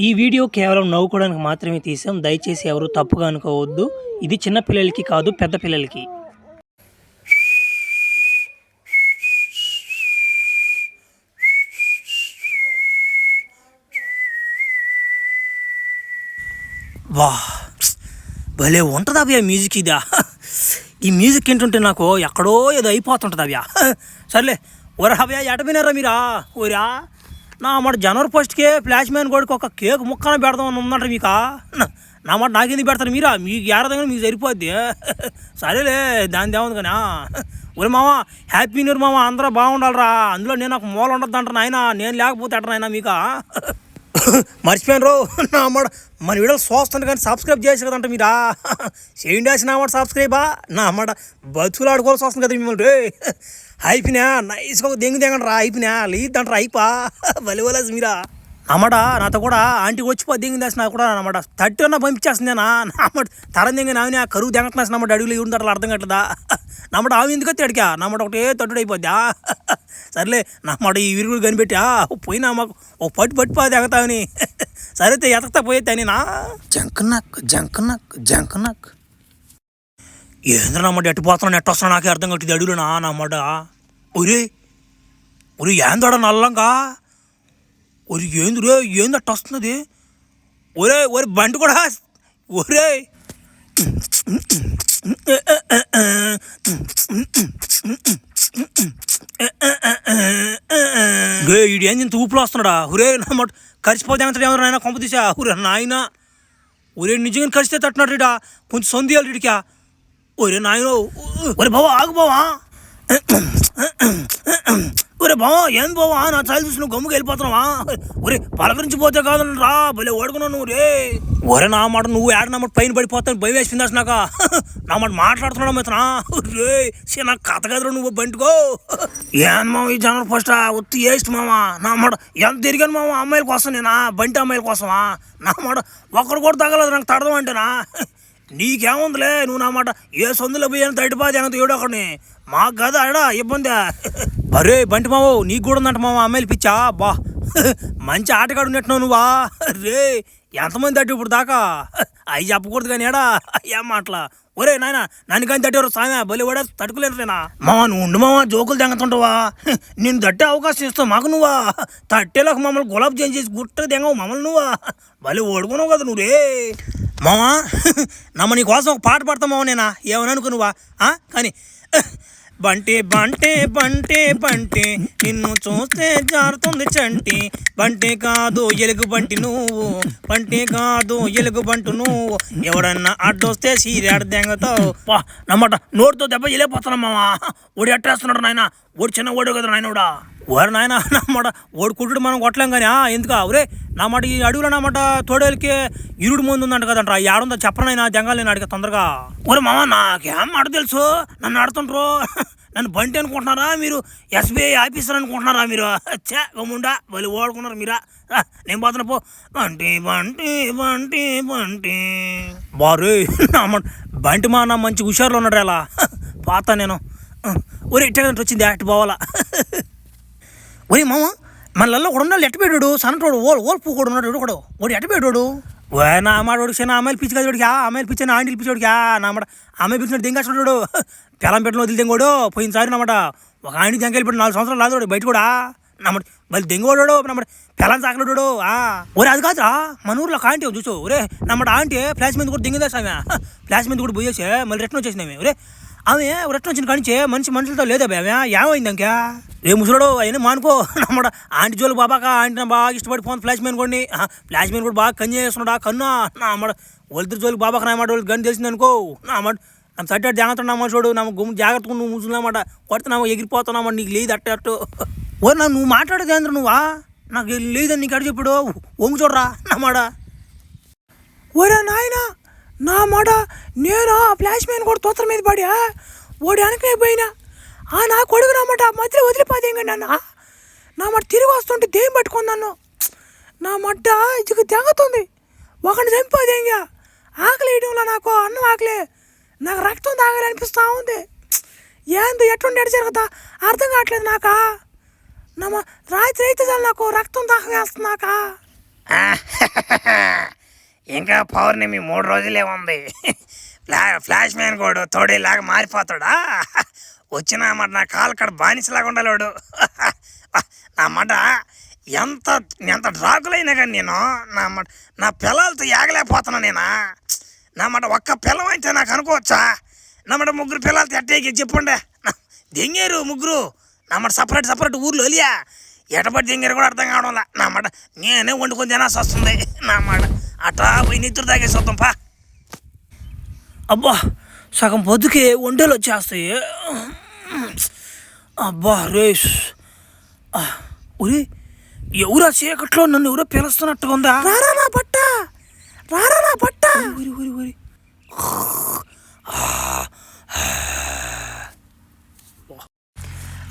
ఈ వీడియో కేవలం నవ్వుకోవడానికి మాత్రమే తీసాం. దయచేసి ఎవరు తప్పుగా అనుకోవద్దు. ఇది చిన్న పిల్లలకి కాదు, పెద్ద పిల్లలకి. వా భలే ఉంటుంది అవ్యా మ్యూజిక్. ఇదా ఈ మ్యూజిక్ ఏంటుంటే నాకు ఎక్కడో ఏదో అయిపోతుంటుంది అవ్యా. సర్లే ఒరే అవ్యా ఎటపోయినారా మీరా? ఓరా నా మాట జనవరి 1కే ఫ్లాష్ మ్యాన్ కొడుకు ఒక కేక్ ముక్కన పెడదామని ఉందంటారు మీకా? నా మాట నాకెందుకు పెడతారు మీరా? మీకు ఏడదంగా మీకు సరిపోద్ది. సరేలే దాని దేవుంది కానీ. ఒరే మామ హ్యాపీ న్యూ ఇయర్ మామ, అందరూ బాగుండాలరా. అందులో నేను ఒక మూల ఉండద్దు అంటారు నాయన, నేను లేకపోతే అంటారు నాయన మీకా? మర్చిపోయాను రో నా మాట. మన వీడియోలు చూస్తుంటే కానీ సబ్స్క్రైబ్ చేసి కదంట మీరా? చేయండి వేసి నా మాట సబ్స్క్రైబా. నా మాట బతుకులు ఆడుకోవాల్సి వస్తుంది కదా మిమ్మల్ని రే. అయిపోయినా నైస్గా ఒక దెంగండి రా. అయిపోయినా లేదంటారా? అయిపా బలి వలసి మీరా అన్నమాట. నాతో కూడా ఆంటీ వచ్చిపో దెంగి వేసిన కూడా అన్నమాట 30 అన్న పంపించేస్తుందేనా నామాట. తరం దెంగి నావినా కరువు దెంగట్లేసి నమ్మట అడుగులు ఉంటారు అర్థం కట్టదా నమ్మట. ఆమె ఎందుకు అడిగా నమ్మట ఒకటే తట్టుడు అయిపోద్దా. సర్లే నమ్మట ఈ విరుగుడు కనిపెట్టా పోయినా మాకు ఒక పట్టిపోతే ఎగతావని. సరే ఎతకతా పోయేది నేనా జంకనక్ జంకనక్ జంకనక్. ఏంద్ర నమ్మట ఎట్టిపోతున్నా నెట్ వస్తున్నా నాకే అర్థం కట్టింది అడుగులునా నమ్మట. ఒరే ఒరే ఏందోడ నల్లంగా ఒరి ఏందురే ఏంది అట్ట వస్తున్నది? ఒరే ఒరే బండి కూడా ఒరే ఇడు ఏంది ఇంత ఊపులో వస్తున్నాడా? ఒరే నమ్మట కరిచిపోతే ఏమంటాడు ఏమన్నా నాయన కొంప తీసా? ఒరే నాయన ఒరే నిజంగా కరిస్తే తట్టున్నాడు రీడా కొంచెం సొందియాలి రీడికా. ఒరే నాయన ఒరే బావా ఆగు బావా. ఒరే బావా ఏం బావా నా చాలు చూసి నువ్వు గమ్ముకి వెళ్ళిపోతున్నావా? ఒరే పలకరించిపోతే కాదు రా భలే ఓడుకున్నావు నువ్వు రే. ఒరే నా మాట నువ్వు ఏడ నా మాట పైన పడిపోతాను భయం వేసింది నాక. నా మాట మాట్లాడుతున్నాడు మిత్రా రే. నా కథ కదరా నువ్వు బంటికో. ఏం మామ ఈ జనవరి 1 ఒత్తి వేస్ట్ మామ. నా మాట ఎంత తిరిగాను మామ అమ్మాయిల కోసం నేనా? బంటి అమ్మాయిల కోసమా? నా మాట ఒక్కడు కూడా తగలదు నాకు తడదాం అంటేనా? నీకేముందిలే నువ్వు నా మాట ఏ సొందులో పోయాను తడిపాది ఎంత ఏడో ఒకడిని మాకు కదా అడా ఇబ్బంది. అరే బంటి మావో నీకు కూడా ఉందంట మామ అమ్మాయిలు పిచ్చా బా. మంచి ఆటగాడు ఉన్నట్టున్నావు నువ్వా రే. ఎంతమంది తట్టు ఇప్పుడు దాకా అవి చెప్పకూడదు కానీ ఏడా ఏం మాటలా. ఒరే నాయన నన్ను కానీ తట్టేవారు సామె బలి కూడా తట్టుకోలేరు నేనా మామ. నువ్వు ఉండు మామ జోకులు తెంగతుంటావా? నేను తట్టే అవకాశం ఇస్తావు మాకు నువ్వా? తట్టేలోకి మమ్మల్ని గులాబ్ జామ్ చేసి గుట్ట తెంగవు మమ్మల్ని నువ్వా? బలి ఓడుకున్నావు కదా నువ్వు రే. మామా నమ్మ నీ కోసం ఒక పాట పాడతావు మామ నేనా ఏమని అనుకో నువ్వా? కానీ బంటే బంటే బంటే బంటే నిన్ను చూస్తే జారుతుంది చంటి. బంటే కాదు ఎలుగు బంటి నువ్వు, బంటే కాదు ఎలుగు బంటు నువ్వు. ఎవడన్నా అడ్డొస్తే సీరాడు దెంగతావు నమ్మట. నోటితో దెబ్బ వెళ్ళిపోతున్నా మామా. ఓడి అట్టేస్తున్నాడు నాయన. ఓడి చిన్న ఓడు కదా నాయనోడా. ఓరు నాయన నమ్మట ఓడి కుట్టుడు మనం కొట్టలేం కానీ ఎందుకా? ఒరే నా మాట ఈ అడుగులో నామాట తోడేలకి ఇరుడు ముందు ఉందంట కదంట. ఈ ఆడుందో చెప్పనైనా దెంగాలి నేను అడిగా తొందరగా. ఒరే మామ నాకేం మాట తెలుసు నన్ను ఆడుతుంటారు. నన్ను బంటి అనుకుంటున్నారా మీరు? SBI ఆఫీసర్ అనుకుంటున్నారా మీరు? గమ్ముండా వాళ్ళు ఓడుకున్నారు మీరా. నేను పోతున్నా పో. బంటి బంటి బంటి బంటి బారు నమ్మ బంటి మా నా మంచి హుషారులో ఉన్నాడు అలా పోతా నేను. ఒరే ఇట్టంటే వచ్చింది అటు పోవాలా. ఒరే మామ మనల్లో కూడా ఉన్నాడు ఎట్టబెట్టాడు సన్నటోడు ఓల్పు కూడా ఉన్నాడు కూడా వాడు ఎట్టబెట్టాడు. నా మాట వాడికి చిన్న అమ్మాయిలు పిచ్చి కదా వాడికి. అమ్మాయిలు పిచ్చి ఆంటీలు పిచ్చాడికి నా మాట అమ్మాయి పిచ్చినట్టు దింగేస్తున్నాడు. పిల్లం పెట్టిన వదిలి దెంగోడు పోయినసారి నమాట ఒక ఆంటీ దెంగలు పెట్టి 4 సంవత్సరాలు లాదు బయట కూడా నమ్మటి మళ్ళీ దెంగోడాడు నమ్మటి పిల్లం చాకలేడు. ఒరే అది కాదురా మన ఊర్లో ఒక ఆంటీ చూసు. ఒరే నమ్మట ఆంటీ ఫ్లాష్ మీద కూడా దింగేదా ఆమె. ఫ్లాష్ మీద కూడా పోయేసే మళ్ళీ రిటర్న్ వచ్చేసినామే. ఒరే ఆమె రిటర్న్ వచ్చిన కానించే మనుషులతో లేదా ఆమె ఏమైంది ఇంకా రే ముసలాడు అయినా మానుకో నమ్మట. ఆంటీ జోలు బాబాక ఆంటీ బాగా ఇష్టపడి ఫోన్ ఫ్లాష్ మ్యాన్ కూడా ఫ్లాష్ మ్యాన్ కూడా బాగా కన్య చేస్తున్నాడు. కన్నా నా అమ్మడ వాళ్ళిద్దరు జోలికి బాబాక నా మాట వాళ్ళకి గని తెలిసింది అనుకో నా మాట నమ్మ సడ్డాడు జాగ్రత్త నమ్మ చూడు నమ్మ గుమ్మ జాగ్రత్తగా నువ్వు ముసులన్నమాట కొడుతున్నావు ఎగిరిపోతున్నామా నీకు లేదు అట్టు. ఓ నువ్వు మాట్లాడేది ఏంద్ర నువ్వా? నాకు లేదని నీకు అడిగి చెప్పుడు ఒంగు చూడరా నా మాట. ఓరా నాయన నా మాట నేను ఫ్లాష్ మ్యాన్ కూడా తోతల మీద పడి ఓడి వెనకైపోయినా నా కొడుకు నామాట మధ్యలో వదిలిపోదేంగండి నన్ను. నా మాట తిరిగి వస్తుంటే దేం పట్టుకుంది నన్ను. నా మడ్డ ఇది తెగుతుంది ఒకటి చంపిపోదేంగా. ఆకలి వేయడంలో నాకు అన్నం ఆకలే నాకు రక్తం తాగాలనిపిస్తూ ఉంది. ఏంది ఎటువంటి ఎడ జరుగుతా అర్థం కావట్లేదు నాకా. రాత్రి అయితే చాలు నాకు రక్తం దాహం వేస్తుంది నాకా. ఇంకా పౌర్ణమి 3 రోజులే ఉంది. ఫ్లాష్ మ్యాన్ కూడా తోడేలాగా మారిపోతాడా? వచ్చిన మాట నా కాలు కడ బానిసలాగా ఉండాలోడు. నా మాట ఎంత ఎంత డ్రాకులైనా కానీ నేను నా పిల్లలతో ఏగలేకపోతున్నా నేనా. నా మాట ఒక్క పిల్లం అయితే నాకు అనుకోవచ్చా? నా మాట 3 పిల్లలతో ఎట్టేకి చెప్పండి. దెంగారు 3 నా మాట సపరేట్ ఊర్లో ఒలియా ఎటపడి దెంగారు కూడా అర్థం కావడంలా. నా మాట నేనే వండుకొని తినాల్సి వస్తుంది. నా మాట అటా పోయి నిద్ర తాగేసి వద్దాం పా. అబ్బా సగం పొద్దుకే ఒంటేలు వచ్చేస్తాయి. అబ్బా రేష్ ఒరే ఎవరా చీకట్లో నన్ను ఎవరో పిలుస్తున్నట్టుగా ఉందా? రారా నా బట్ట ఊరి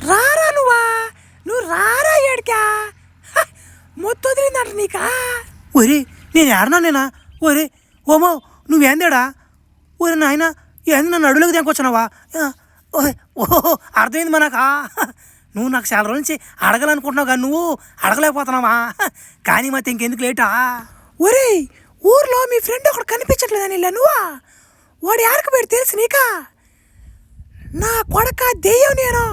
రారా నువ్వు రారా ఏడికా మొత్తం వదిలిందంట నీకా? ఒరే నేను ఏడనా ఒరే ఓమో నువ్వేందేడా? ఒరే నాయన ఏంది నన్ను అడుగులోకి దేకొచ్చినావా? ఓహో అర్థమైంది మనకా. నువ్వు నాకు చాలా రోజుల నుంచి అడగాలనుకుంటున్నావు కానీ నువ్వు అడగలేకపోతున్నావా? కానీ మరి ఇంకెందుకు లేటా? ఒరే ఊర్లో మీ ఫ్రెండ్ ఒకడు కనిపించట్లేదని ఇలా నువ్వా? వాడు ఆడక పెట్టి తెలుసు నీకా? నా కొడక దెయ్యం నేను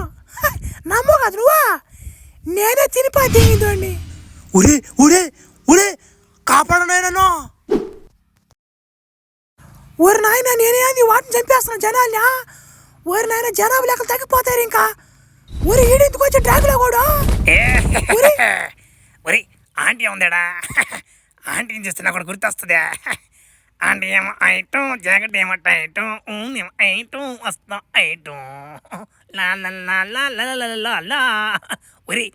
నమ్మో కాదు నువ్వా? నేనే తినిపా దెయ్యిందండి. ఒరే కాపాడనైనా ఓరి నాయన నేనే అది వాటిని చంపేస్తున్నాను జనాల్ని. ఓరి నాయన జనాభా లెక్కలు తగ్గిపోతారు ఇంకా. ఒరి ఈడెందుకు వచ్చి డ్రాగులా కూడా ఒరి ఆంటీ ఉందాడా? ఆంటీని చూస్తే నాకు గుర్తొస్తుందా? ఆంటీ ఏమో ఐటం జాకెట్ ఏమో టైటం ఐటం వస్తాం ఐటం లా. ఒరి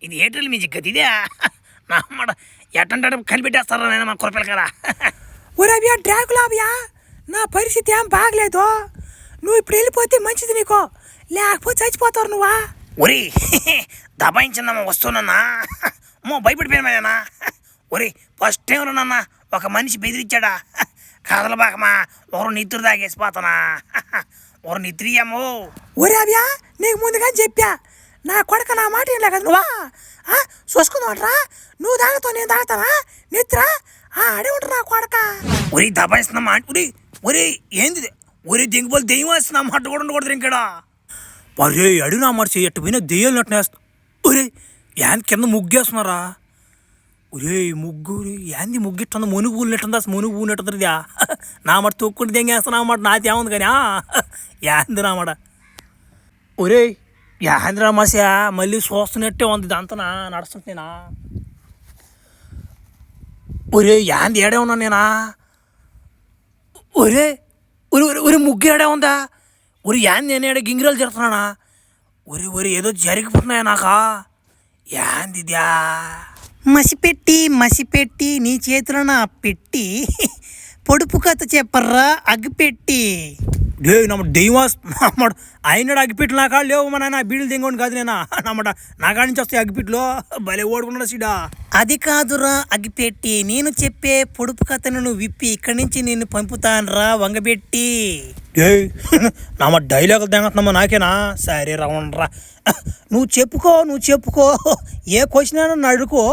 ఇది ఏటల్ మ్యూజిక్ కదా ఇదే? నా అమ్మడ ఎట్టంటే కనిపెట్టేస్తారా నేను మా కురపిల్ల కదా. ఒరే అభియా డ్రాగులా అభియా నా పరిస్థితి ఏం బాగలేదు. నువ్వు ఇప్పుడు వెళ్ళిపోతే మంచిది నీకో, లేకపోతే చచ్చిపోతావు నువ్వా. ఒరి దబాయించిందమ్మా వస్తున్నా భయపడిపోయినా. ఒరి ఫస్ట్ టైంలో నాన్న ఒక మనిషి బెదిరించాడా? కదలబాకమా ఒకరు నిద్ర తాగేసిపోతానా ఒకరు నిద్రియమ్మో. ఒరే అవ్యా నీకు ముందుగా చెప్పా నా కొడక నా మాట ఏం కదా నువ్వా చూసుకుందామంటరా? నువ్వు తాగుతావు నేను తాగుతానా నిద్ర ఆడే ఉంటారు నా కొడక. ఒరి దబాయిస్తున్నా ఒరే ఏంది ఒరే దింగిపోలు దెయ్యం వేస్తున్నా మాట కూడా ఉండకూడదు ఇంకడా. ఒరే అడిగినా మాట చెయ్యట్టు పోయినా దెయ్యాలు నట్టునేస్తా. ఒరే ఏంది కింద ముగ్గేస్తున్నారా? ఒరే ముగ్గురు ఏంది ముగ్గిట్టుందా? మునుగు పూలినట్టుందా? మునుగు పూలినట్టుందా? నా మాట తొక్కుంటే దెంగేస్తున్నా మాట నాది ఏముంది కానీ ఏంది నా మాట. ఒరే ఏంది రామాసా మళ్ళీ చూస్తున్నట్టే ఉంది ఇదంతా నడుస్తుంటేనా? ఒరే ఏంది ఏడే ఉన్నా నేనా? ఒరే ఒరే ముగ్గు ఏడే ఉందా? ఒరే ఏంది నేను ఏడే గింగిరాలు జరుగుతున్నానా? ఒరే ఏదో జరిగిపోతున్నాయా నాకా? ఏంది ఇద్యా? మసిపెట్టి నీ చేతిలో నా పెట్టి పొడుపు కథ చెప్పర్రా అగ్గిపెట్టి. డే నమ్మ దెయ్యమాస్ నమ్మడు అయినాడు అగ్గిపెట్లు నా కాళ్ళు లేవు మా నాన్న బీడులు దింగోని కాదు నేనా నమ్మట నా కాడి నుంచి వస్తాయి అగ్గిపెట్లు భలే ఓడుకున్నాడు సీడా. అది కాదురా అగ్గిపెట్టి నేను చెప్పే పొడుపు కథను నువ్వు విప్పి ఇక్కడి నుంచి నేను పంపుతానురా వంగబెట్టి. డే నమ్మ డైలాగులు దింగతున్నామా నాకేనా? సరే రవణరా నువ్వు చెప్పుకో ఏ క్వశ్చన్ అయినా అడుకో.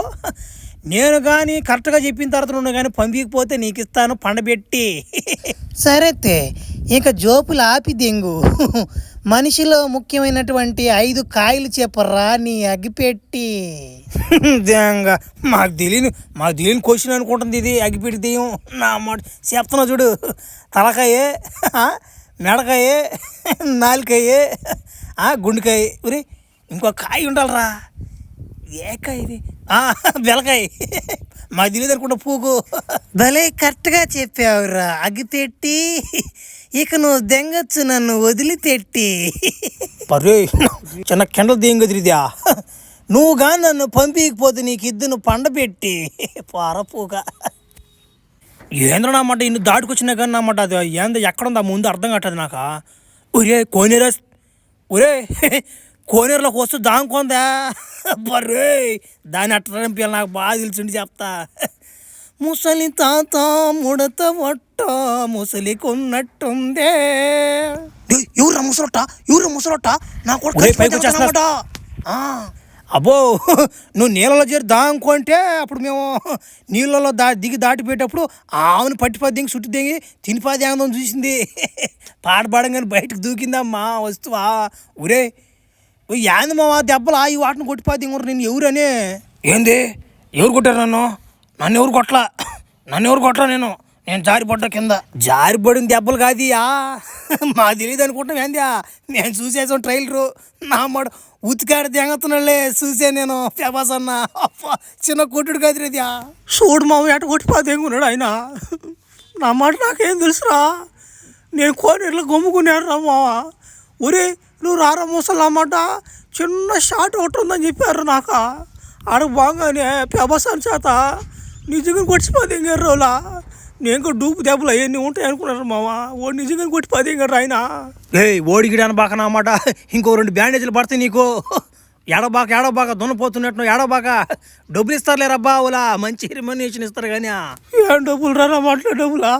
నేను కానీ కరెక్ట్గా చెప్పిన తర్వాత నువ్వు కానీ పంపించకపోతే నీకు ఇస్తాను పండబెట్టి. సరైతే ఇక జోపులు ఆపి దెంగు మనిషిలో ముఖ్యమైనటువంటి 5 కాయలు చెప్పరా నీ అగ్గిపెట్టి. మాకు తెలియని క్వశ్చన్ అనుకుంటుంది ఇది అగ్గిపెట్టి దెయ్యం. నా మాట చెప్తున్నా చూడు తలకాయే మెడకాయే నాలుకాయే గుండెకాయ. ఒరే ఇంకో కాయ ఉండాలరా. ఏ కాయ ఇది? బెలకాయ. మాకు తెలియదు అనుకుంటా పూకు. భలే కరెక్ట్గా చెప్పావురా అగ్గిపెట్టి. ఇక నువ్వు దెంగచ్చు నన్ను వదిలిపెట్టి. పర్రే చిన్న కెండలు దేం గదిరిదా నువ్వు కానీ నన్ను పంపించకపోతే నీకు ఇద్దరు పండబెట్టి పారపూక. ఏంద్ర నామాట ఇన్ని దాటుకొచ్చినా కానీ నామాట అది ఏందో ఎక్కడుందా ముందు అర్థం కట్టదు నాక. ఒరే కోనేరులోకి వస్తూ దాంకొందా బర్రే దాన్ని అట్టంపిల్ల నాకు బాగా తెలిసిండి చెప్తా. ముసలి తాత ముడత ఒట్ట ముసలి కొన్నట్టుందే. ఎవరు ముసలొట్ట నా కొడుకు అబ్బో నువ్వు నీళ్ళలో చేరి దాంకుంటే అప్పుడు మేము నీళ్ళలో దిగి దాటిపోయేటప్పుడు ఆవును పట్టి దింగి చుట్టూ దిగి తినిపాది ఆనందం చూసింది. పాట పాడంగానే బయటకు దూకిందమ్మా వస్తువా. ఒరే ఏంది మావా దెబ్బలా ఈ వాటిని కొట్టిపాది ఇంకోరు నేను ఎవరనే. ఏంది ఎవరు కొట్టారు నన్ను ఎవరు కొట్టరా నేను జారిపడ్డా కింద. జారిపడిన దెబ్బలు కాదియా మా తెలియదు అనుకుంటాం ఏందియా. నేను చూసేసాం ట్రైలరు నా మాట ఉతికాడ దెంగతున్నాళ్ళే చూసే నేను ఫేమస్ అన్న చిన్న కొట్టుడు కదిరేదియా. చూడు మామ ఎట కొట్టిపోతే ఎంగున్నాడు ఆయన. నా మాట నాకేం తెలుసురా, నేను కోనేరులో గమ్ముకున్నాను రా మావ. ఒరే నువ్వు రారా ముసలు అన్నమాట చిన్న షాట్ ఒకటి ఉందని చెప్పారు నాకు. ఆడకు బాగానే ఫేమస్ అని చేత నిజంగా కొట్టిపోతే ఎంగారు రోజులా. నేను కూడా డూపు దెబ్బలు అవన్నీ ఉంటాయి అనుకున్నారు మామ. ఓడి నిజంగా కొట్టిపోతే ఎంగారు ఆయన. ఓడిగిడి అనబాక అన్నమాట. ఇంకో 2 బ్యాండేజీలు పడతాయి నీకు. ఏడబాక దున్నపోతున్నట్టు ఏడబాక. డబ్బులు ఇస్తారులేరబ్బా ఓలా మంచి రెమ్యునరేషన్ ఇస్తారు కానీ. ఏం డబ్బులు రా మాట్లాడే డబ్బులా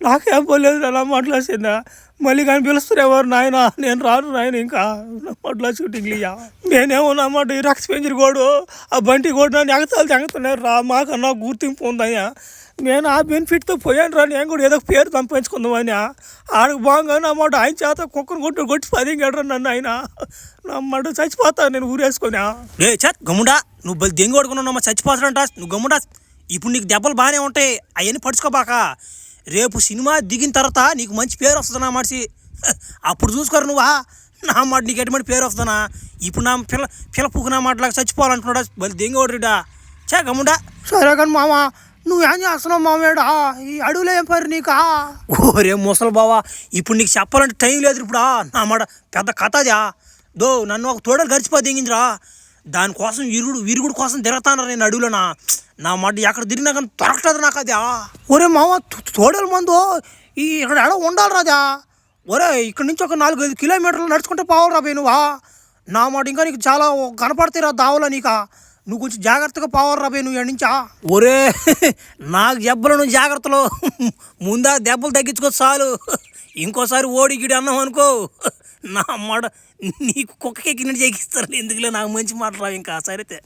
నాకేం పోలేదు అలా మాట్లాడుతుందా. మళ్ళీ కానీ పిలుస్తారు ఎవరు నాయన. నేను రాను నాయన ఇంకా మాట్లా షూటింగ్ ఇయ్యా. నేనేమో అన్నమాట ఈ రక్త పెంజరి గోడు ఆ బంటి గోడు నన్ను ఎగతాలు తెంగుతున్నారు రా. మాకన్నా గుర్తింపు ఉందయ్యా. నేను ఆ బెనిఫిట్తో పోయాను రా. నేను కూడా ఏదో పేరు సంపాదించుకుందామని. ఆడకు బాగా అన్నమాట ఆయన చేత కుక్కను కొట్టి 10 గడ్రా నన్ను ఆయన. నమ్మడు చచ్చిపోతాను నేను ఊరేసుకొని. గమ్ముడా నువ్వు బలి దెంగి కొడుకున్నావు చచ్చిపోతాడంట. నువ్వు గమ్ముడా ఇప్పుడు నీకు దెబ్బలు బాగానే ఉంటాయి అవన్నీ పడుచుకోబాక. రేపు సినిమా దిగిన తర్వాత నీకు మంచి పేరు వస్తుంది నా మనిషి. అప్పుడు చూసుకోరు నువ్వా నా మాట నీకు ఎటువంటి పేరు వస్తుందా. ఇప్పుడు నా పిల్ల పువ్వు నా మాటలాగా చచ్చిపోవాలంటున్నాడా బలి దెంగి కొడుడా. గమ్ముడా సరే కానీ మామ నువ్వేం చేస్తున్నావు మామేడా ఈ అడవులో ఏం పని నీకా. ఓరే ముసలి బావా ఇప్పుడు నీకు చెప్పాలంటే టైం లేదు ఇప్పుడు. నా మాట పెద్ద కథదా నన్ను ఒక తోడలు గడిచిపోయి దిగిందిరా. దానికోసం విరుగుడు కోసం తిరుగుతాను నేను అడవులోనా. నా మాట ఎక్కడ తిరిగినా కానీ దొరకలేదు నాకు అదా. ఒరే మామ తోడల మందు ఇక్కడ ఎడ ఉండాలి రాదా. ఒరే ఇక్కడ నుంచి ఒక 4-5 కిలోమీటర్లు నడుచుకుంటే పోవాలి రాబోయే నువ్వా. నా మాట ఇంకా నీకు చాలా కనపడతాయి రా దావలో నీకా. నువ్వు కొంచెం జాగ్రత్తగా పోవాలి రాబోయే నువ్వు ఎక్కడి నుంచా. ఒరే నాకు దెబ్బలు నువ్వు జాగ్రత్తలో ముందా దెబ్బలు తగ్గించుకో చాలు. ఇంకోసారి ఓడిగిడి అన్నావు అనుకో నా మాట నీకు కుక్కకెక్కినట్టు చేయిస్తారు. ఎందుకులే నాకు మంచి మాట రావు ఇంకా సరైతే.